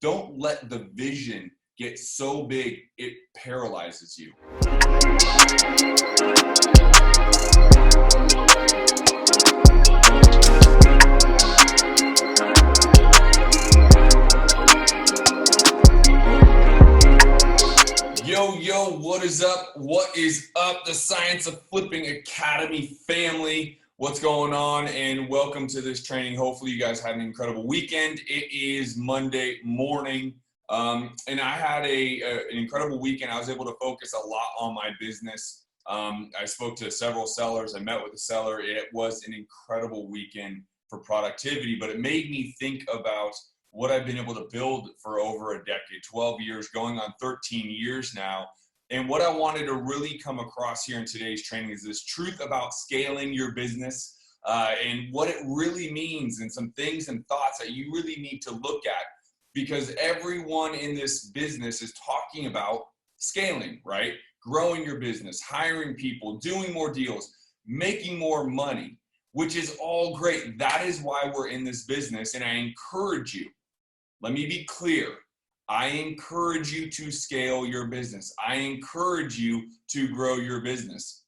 Don't let the vision get so big it paralyzes you. Yo, what is up? What is up, the Science of Flipping Academy family? What's going on? And welcome to this training. Hopefully you guys had an incredible weekend. It is Monday morning, and I had an incredible weekend. I was able to focus a lot on my business. I spoke to several sellers. I met with a seller. It was an incredible weekend for productivity, but it made me think about what I've been able to build for over a decade, 12 years, going on 13 years now. And what I wanted to really come across here in today's training is this truth about scaling your business and what it really means, and some things and thoughts that you really need to look at, because everyone in this business is talking about scaling, right? Growing your business, hiring people, doing more deals, making more money, which is all great. That is why we're in this business. And I encourage you, let me be clear. I encourage you to scale your business. I encourage you to grow your business.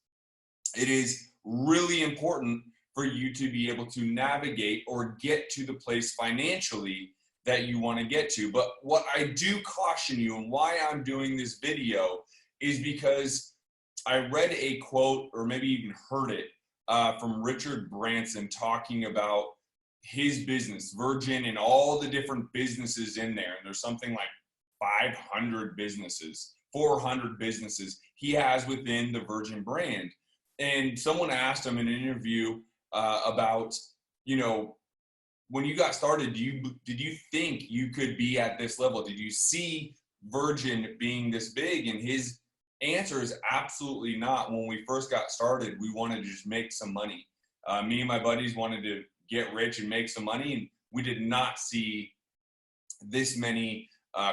It is really important for you to be able to navigate or get to the place financially that you want to get to. But what I do caution you, and why I'm doing this video, is because I read a quote, or maybe even heard it, from Richard Branson talking about his business, Virgin, and all the different businesses in there. And there's something like 500 businesses, 400 businesses he has within the Virgin brand. And someone asked him in an interview about, when you got started, did you think you could be at this level? Did you see Virgin being this big? And his answer is absolutely not. When we first got started, we wanted to just make some money. Me and my buddies wanted to get rich and make some money, and we did not see this many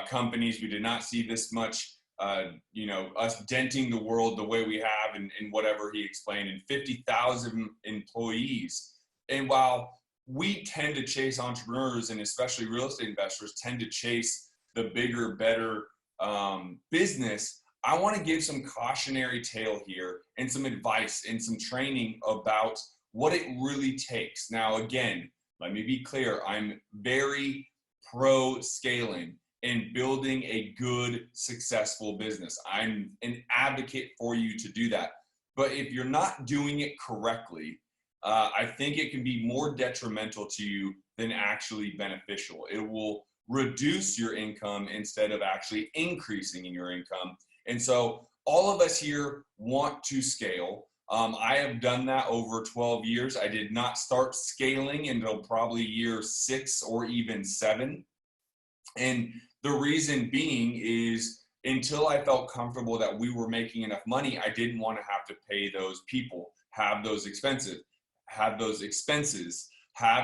companies. We did not see this much, us denting the world the way we have, and whatever he explained, and 50,000 employees. And while we tend to chase entrepreneurs, and especially real estate investors tend to chase the bigger, better business, I want to give some cautionary tale here and some advice and some training about what it really takes. Now, again, let me be clear. I'm very pro scaling and building a good, successful business. I'm an advocate for you to do that. But if you're not doing it correctly, I think it can be more detrimental to you than actually beneficial. It will reduce your income instead of actually increasing in your income. And so all of us here want to scale. I have done that over 12 years. I did not start scaling until probably year 6 or even 7. And the reason being is, until I felt comfortable that we were making enough money, I didn't want to have to pay those people, have those expenses, have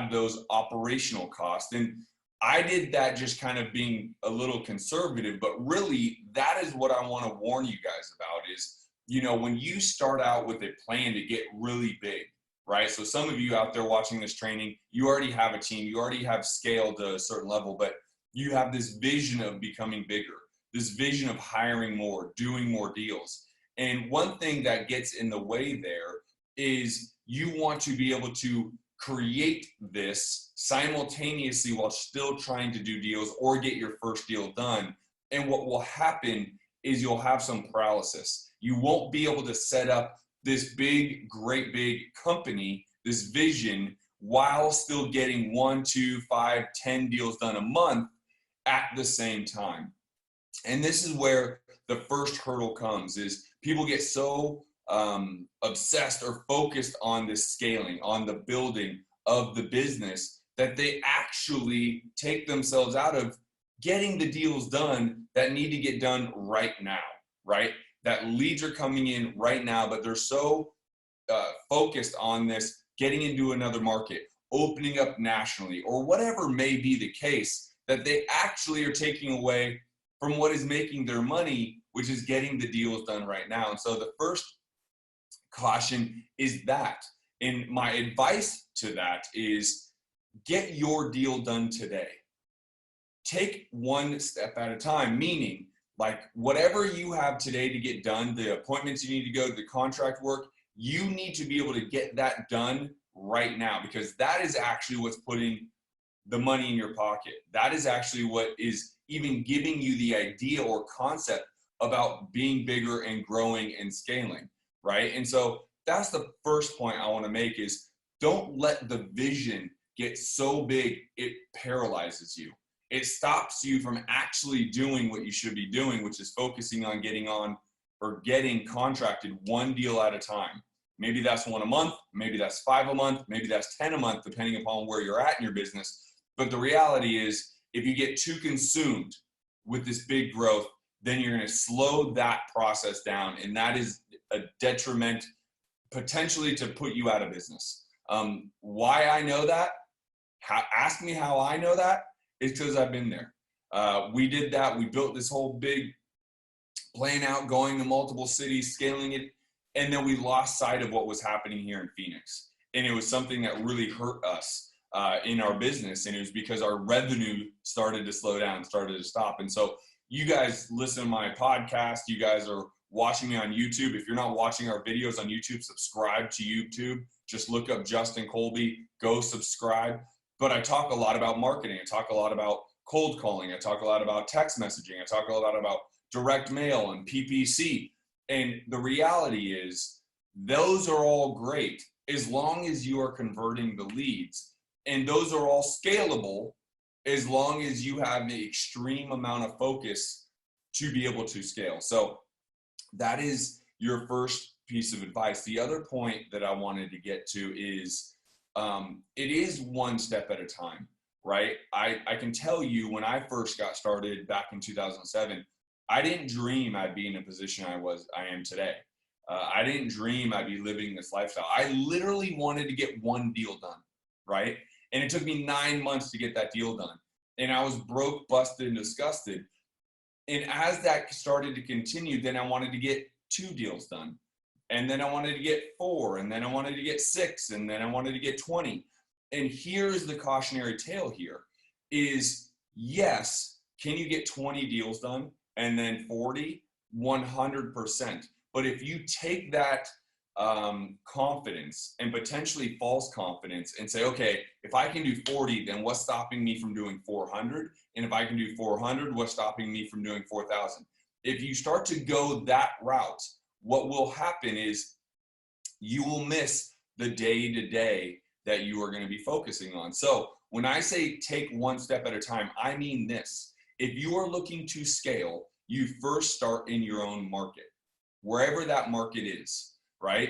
those operational costs. And I did that just kind of being a little conservative, but really that is what I want to warn you guys about is, when you start out with a plan to get really big, right? So some of you out there watching this training, you already have a team, you already have scaled to a certain level, but you have this vision of becoming bigger, this vision of hiring more, doing more deals. And one thing that gets in the way there is you want to be able to create this simultaneously while still trying to do deals or get your first deal done. And what will happen is you'll have some paralysis. You won't be able to set up this big, great big company, this vision, while still getting 1, 2, 5, 10 deals done a month at the same time. And this is where the first hurdle comes, is people get so obsessed or focused on this scaling, on the building of the business, that they actually take themselves out of getting the deals done that need to get done right now, right? That leads are coming in right now, but they're so focused on this, getting into another market, opening up nationally, or whatever may be the case, that they actually are taking away from what is making their money, which is getting the deals done right now. And so the first caution is that. And my advice to that is, get your deal done today. take one step at a time, meaning like whatever you have today to get done, the appointments you need to go, the contract work, you need to be able to get that done right now, because that is actually what's putting the money in your pocket. That is actually what is even giving you the idea or concept about being bigger and growing and scaling, right? And so that's the first point I want to make is don't let the vision get so big it paralyzes you. It stops you from actually doing what you should be doing, which is focusing on getting contracted one deal at a time. Maybe that's one a month, maybe that's 5 a month, maybe that's 10 a month, depending upon where you're at in your business. But the reality is, if you get too consumed with this big growth, then you're going to slow that process down. And that is a detriment potentially to put you out of business. Why I know that, ask me how I know that, is because I've been there. We did that. We built this whole big plan out, going to multiple cities, scaling it. And then we lost sight of what was happening here in Phoenix. And it was something that really hurt us in our business. And it was because our revenue started to slow down, started to stop. And so you guys listen to my podcast. You guys are watching me on YouTube. If you're not watching our videos on YouTube, subscribe to YouTube. Just look up Justin Colby, go subscribe. But I talk a lot about marketing. I talk a lot about cold calling. I talk a lot about text messaging. I talk a lot about direct mail and PPC. And the reality is those are all great as long as you are converting the leads. And those are all scalable as long as you have the extreme amount of focus to be able to scale. So that is your first piece of advice. The other point that I wanted to get to is it is one step at a time, right? I can tell you when I first got started back in 2007, I didn't dream I'd be in a position I am today. I didn't dream I'd be living this lifestyle. I literally wanted to get one deal done, right? And it took me 9 months to get that deal done. And I was broke, busted, and disgusted. And as that started to continue, then I wanted to get 2 deals done. And then I wanted to get 4, and then I wanted to get 6, and then I wanted to get 20. And here's the cautionary tale here is, yes, can you get 20 deals done and then 40? 100%. But if you take that confidence and potentially false confidence and say, okay, if I can do 40, then what's stopping me from doing 400? And if I can do 400, what's stopping me from doing 4,000? If you start to go that route, what will happen is you will miss the day-to-day that you are going to be focusing on. So when I say take one step at a time, I mean this. If you are looking to scale, you first start in your own market, wherever that market is, right?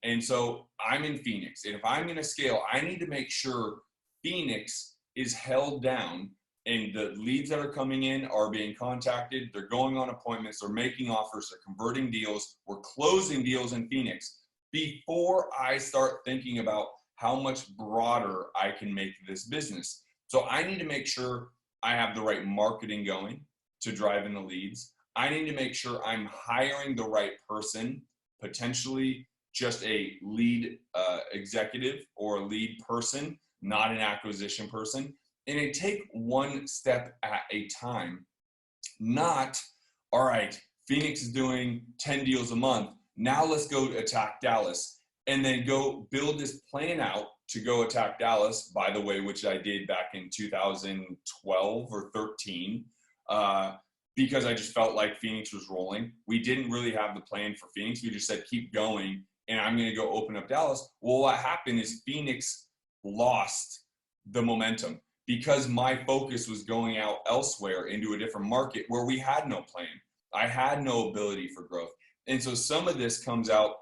And so I'm in Phoenix. And if I'm going to scale, I need to make sure Phoenix is held down and the leads that are coming in are being contacted. They're going on appointments. They're making offers. They're converting deals. We're closing deals in Phoenix before I start thinking about how much broader I can make this business. So I need to make sure I have the right marketing going to drive in the leads. I need to make sure I'm hiring the right person, potentially just a lead executive or a lead person, not an acquisition person. And it take one step at a time, not, all right, Phoenix is doing 10 deals a month. Now let's go attack Dallas and then go build this plan out to go attack Dallas, by the way, which I did back in 2012 or 13, because I just felt like Phoenix was rolling. We didn't really have the plan for Phoenix. We just said, keep going, and I'm going to go open up Dallas. Well, what happened is Phoenix lost the momentum because my focus was going out elsewhere into a different market where we had no plan. I had no ability for growth. And so some of this comes out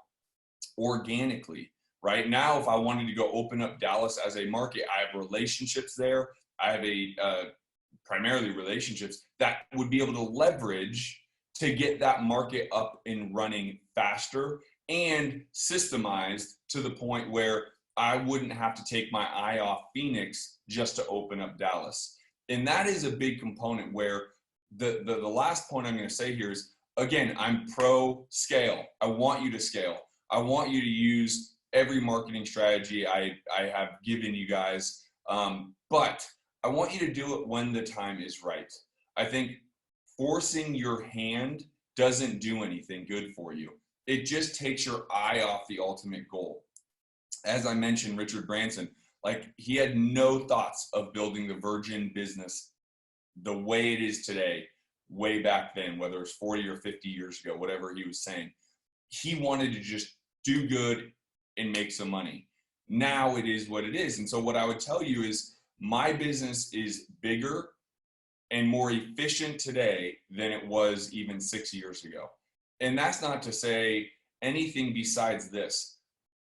organically. Right now, if I wanted to go open up Dallas as a market, I have relationships there. I have primarily relationships that would be able to leverage to get that market up and running faster and systemized to the point where I wouldn't have to take my eye off Phoenix just to open up Dallas. And that is a big component where the last point I'm going to say here is, again, I'm pro scale. I want you to scale. I want you to use every marketing strategy I have given you guys. But I want you to do it when the time is right. I think forcing your hand doesn't do anything good for you. It just takes your eye off the ultimate goal. As I mentioned, Richard Branson, like he had no thoughts of building the Virgin business the way it is today, way back then, whether it's 40 or 50 years ago, whatever he was saying. He wanted to just do good and make some money. Now it is what it is. And so what I would tell you is my business is bigger and more efficient today than it was even 6 years ago. And that's not to say anything besides this.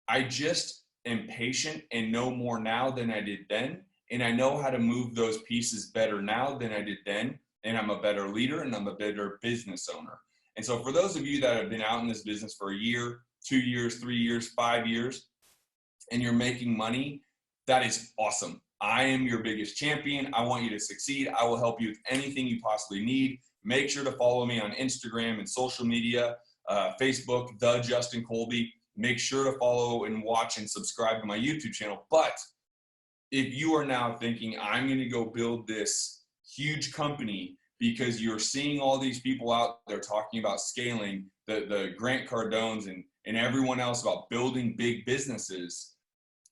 I just am patient and know more now than I did then. And I know how to move those pieces better now than I did then. And I'm a better leader and I'm a better business owner. And so for those of you that have been out in this business for a year, 2 years, 3 years, 5 years, and you're making money, that is awesome. I am your biggest champion. I want you to succeed. I will help you with anything you possibly need. Make sure to follow me on Instagram and social media, Facebook, The Justin Colby. Make sure to follow and watch and subscribe to my YouTube channel. But if you are now thinking, I'm going to go build this huge company because you're seeing all these people out there talking about scaling, the Grant Cardones and everyone else about building big businesses,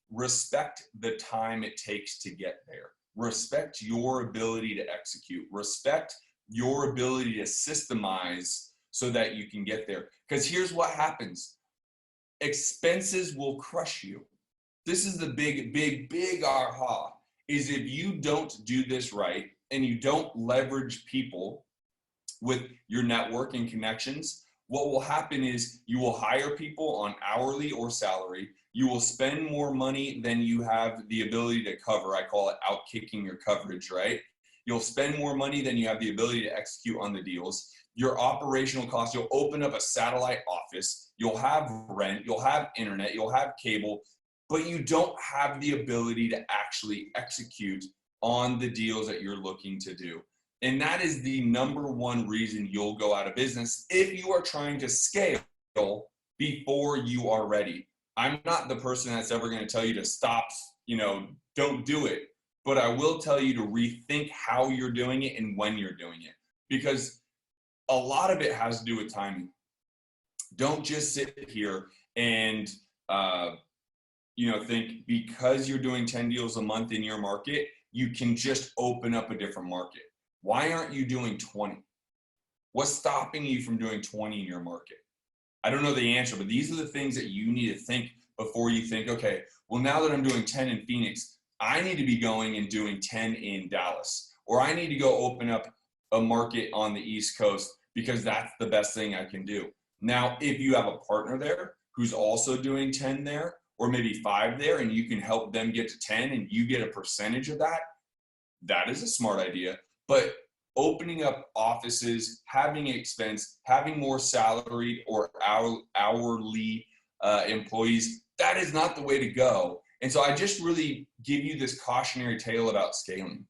respect the time it takes to get there. Respect your ability to execute. Respect your ability to systemize so that you can get there. Because here's what happens. Expenses will crush you. This is the big aha, is if you don't do this right and you don't leverage people with your network and connections, what will happen is you will hire people on hourly or salary. You will spend more money than you have the ability to cover. I call it outkicking your coverage, right? You'll spend more money than you have the ability to execute on the deals. Your operational costs, you'll open up a satellite office, you'll have rent, you'll have internet, you'll have cable, but you don't have the ability to actually execute on the deals that you're looking to do. And that is the number one reason you'll go out of business if you are trying to scale before you are ready. I'm not the person that's ever going to tell you to stop, don't do it. But I will tell you to rethink how you're doing it and when you're doing it. Because a lot of it has to do with timing. Don't just sit here and, think because you're doing 10 deals a month in your market, you can just open up a different market. Why aren't you doing 20? What's stopping you from doing 20 in your market? I don't know the answer, but these are the things that you need to think before you think, okay, well, now that I'm doing 10 in Phoenix, I need to be going and doing 10 in Dallas, or I need to go open up a market on the East Coast because that's the best thing I can do. Now, if you have a partner there who's also doing 10 there, or maybe 5 there, and you can help them get to 10 and you get a percentage of that, that is a smart idea. But opening up offices, having expense, having more salary or hourly employees, that is not the way to go. And so I just really give you this cautionary tale about scaling.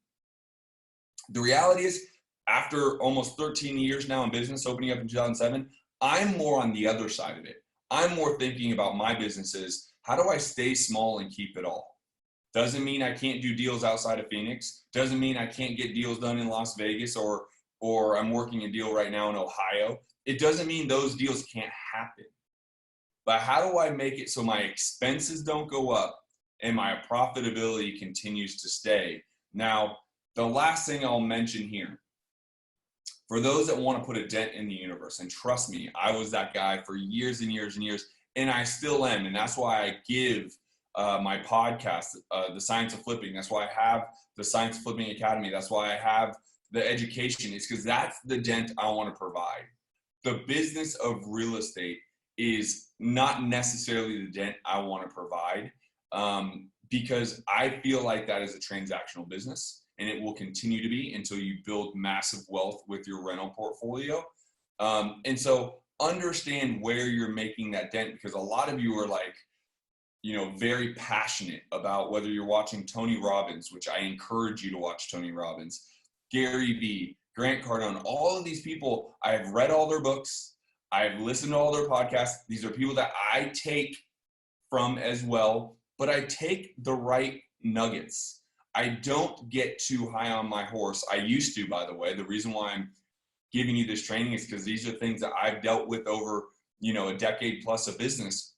The reality is, after almost 13 years now in business, opening up in 2007, I'm more on the other side of it. I'm more thinking about my businesses. How do I stay small and keep it all? Doesn't mean I can't do deals outside of Phoenix. Doesn't mean I can't get deals done in Las Vegas or I'm working a deal right now in Ohio. It doesn't mean those deals can't happen. But how do I make it so my expenses don't go up and my profitability continues to stay? Now, the last thing I'll mention here, for those that want to put a dent in the universe, and trust me, I was that guy for years and years and years, and I still am. And that's why I give my podcast, The Science of Flipping. That's why I have the Science of Flipping Academy. That's why I have the education. It's because that's the dent I want to provide. The business of real estate is not necessarily the dent I want to provide because I feel like that is a transactional business, and it will continue to be until you build massive wealth with your rental portfolio. And so understand where you're making that dent, because a lot of you are like, very passionate about whether you're watching Tony Robbins, which I encourage you to watch Tony Robbins, Gary Vee, Grant Cardone, all of these people. I've read all their books. I've listened to all their podcasts. These are people that I take from as well, but I take the right nuggets. I don't get too high on my horse. I used to, by the way. The reason why I'm giving you this training is because these are things that I've dealt with over, a decade plus of business.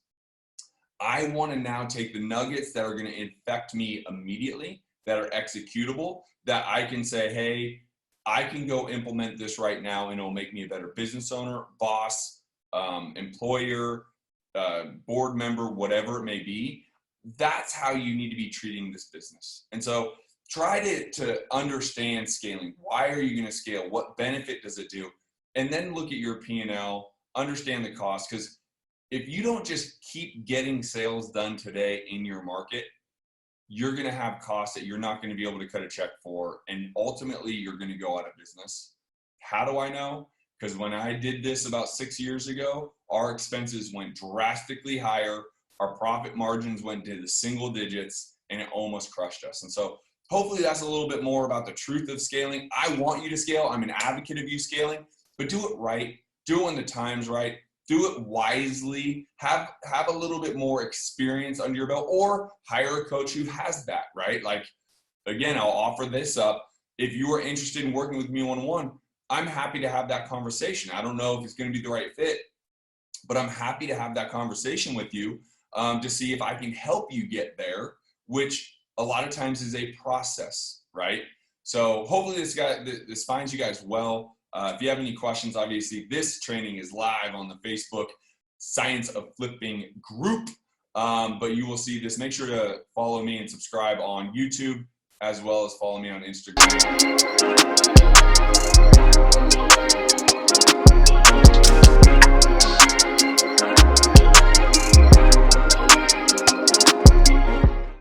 I want to now take the nuggets that are going to affect me immediately, that are executable, that I can say, hey, I can go implement this right now and it'll make me a better business owner, boss, employer, board member, whatever it may be. That's how you need to be treating this business. And so try to understand scaling. Why are you going to scale? What benefit does it do? And then look at your P&L, understand the cost, because if you don't just keep getting sales done today in your market, you're going to have costs that you're not going to be able to cut a check for. And ultimately, you're going to go out of business. How do I know? Because when I did this about 6 years ago, our expenses went drastically higher. Our profit margins went to the single digits, and it almost crushed us. And so hopefully that's a little bit more about the truth of scaling. I want you to scale. I'm an advocate of you scaling, but do it right. Do it when the time's right. Do it wisely. Have a little bit more experience under your belt, or hire a coach who has that, right? Like, again, I'll offer this up. If you are interested in working with me one-on-one, I'm happy to have that conversation. I don't know if it's going to be the right fit, but I'm happy to have that conversation with you to see if I can help you get there, which a lot of times is a process, right? So hopefully this finds you guys well. If you have any questions, obviously this training is live on the Facebook Science of Flipping group, but you will see this. Make sure to follow me and subscribe on YouTube, as well as follow me on Instagram.